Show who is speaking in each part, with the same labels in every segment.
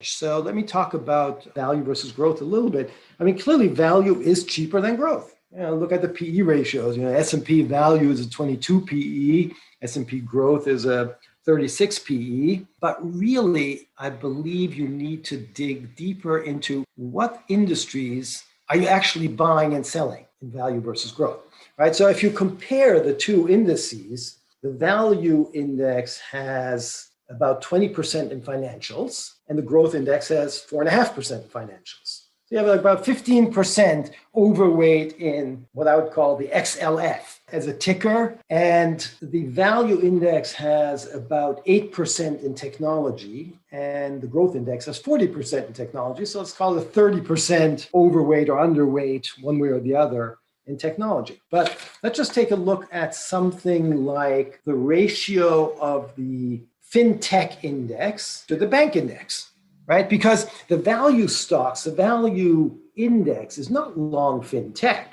Speaker 1: So let me talk about value versus growth a little bit. I mean, clearly value is cheaper than growth. Look at the PE ratios. S&P value is a 22 PE, S&P growth is a 36 PE. But really, I believe you need to dig deeper into what industries are you actually buying and selling in value versus growth, right? So if you compare the two indices, the value index has about 20% in financials, and the growth index has 4.5% in financials. So you have about 15% overweight in what I would call the XLF as a ticker, and the value index has about 8% in technology, and the growth index has 40% in technology. So let's call it 30% overweight or underweight, one way or the other, in technology. But let's just take a look at something like the ratio of the Fintech index to the bank index, right? Because the value stocks, the value index is not long Fintech.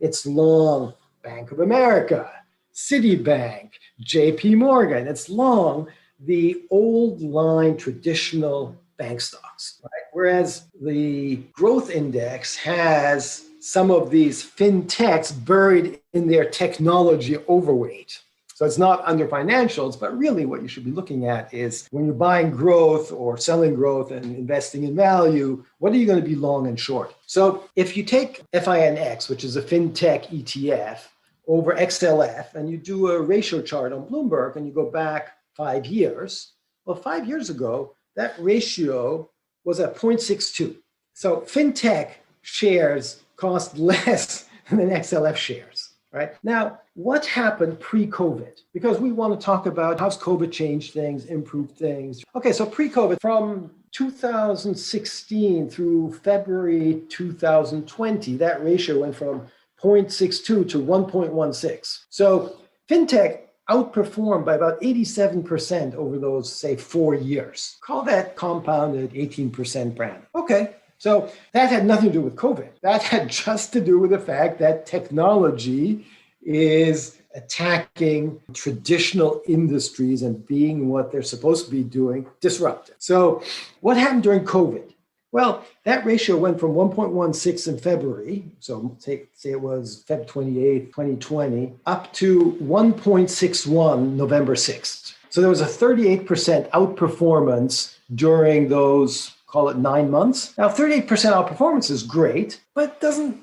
Speaker 1: It's long Bank of America, Citibank, JP Morgan. It's long the old line traditional bank stocks, right? Whereas the growth index has some of these fintechs buried in their technology overweight. So it's not under financials, but really what you should be looking at is when you're buying growth or selling growth and investing in value, what are you going to be long and short? So if you take FINX, which is a fintech ETF, over XLF, and you do a ratio chart on Bloomberg and you go back 5 years, well, 5 years ago, that ratio was at 0.62. So fintech shares cost less than XLF shares. Right? Now, what happened pre-COVID? Because we want to talk about how's COVID changed things, improved things. Okay, so pre-COVID, from 2016 through February 2020, that ratio went from 0.62 to 1.16. So fintech outperformed by about 87% over those, say, 4 years. Call that compounded 18% per annum. Okay. So that had nothing to do with COVID. That had just to do with the fact that technology is attacking traditional industries and being what they're supposed to be doing, disrupted. So what happened during COVID? Well, that ratio went from 1.16 in February, so say it was Feb 28, 2020, up to 1.61 November 6th. So there was a 38% outperformance during those, call it 9 months. Now, 38% outperformance is great, but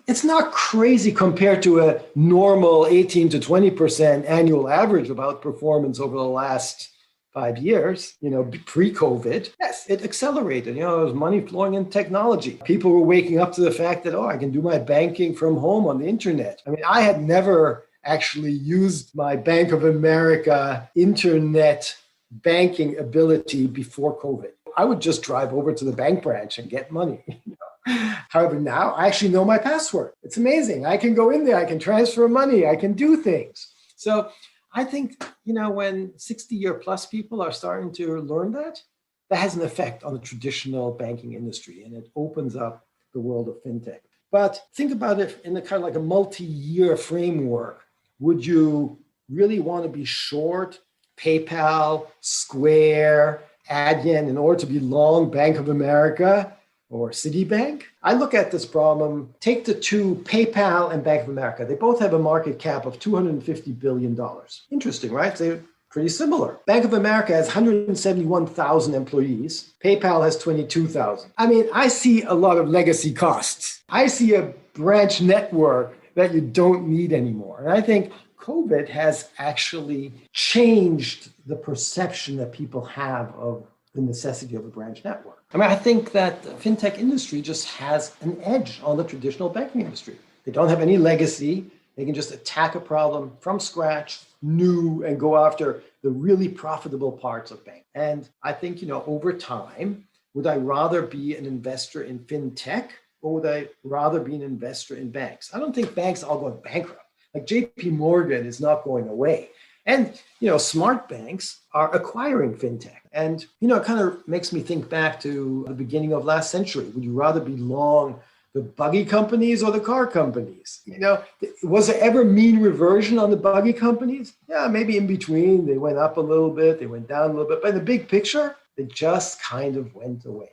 Speaker 1: it's not crazy compared to a normal 18 to 20% annual average of outperformance over the last 5 years, pre-COVID. Yes, it accelerated. There was money flowing in technology. People were waking up to the fact that, I can do my banking from home on the internet. I mean, I had never actually used my Bank of America internet banking ability before COVID. I would just drive over to the bank branch and get money. However, now I actually know my password. It's amazing. I can go in there, I can transfer money, I can do things. So I think, when 60-year plus people are starting to learn that has an effect on the traditional banking industry, and it opens up the world of fintech. But think about it in a kind of like a multi-year framework. Would you really want to be short PayPal, Square, Adyen in order to be long Bank of America or Citibank? I look at this problem, take the two, PayPal and Bank of America. They both have a market cap of $250 billion. Interesting, right? They're pretty similar. Bank of America has 171,000 employees. PayPal has 22,000. I mean, I see a lot of legacy costs. I see a branch network that you don't need anymore. And I think COVID has actually changed the perception that people have of the necessity of a branch network. I mean, I think that the fintech industry just has an edge on the traditional banking industry. They don't have any legacy. They can just attack a problem from scratch, new, and go after the really profitable parts of bank. And I think, over time, would I rather be an investor in fintech or would I rather be an investor in banks? I don't think banks all go bankrupt. Like JP Morgan is not going away. And, smart banks are acquiring fintech. And, it kind of makes me think back to the beginning of last century. Would you rather be long the buggy companies or the car companies? Was there ever mean reversion on the buggy companies? Yeah, maybe in between. They went up a little bit, they went down a little bit. But in the big picture, they just kind of went away.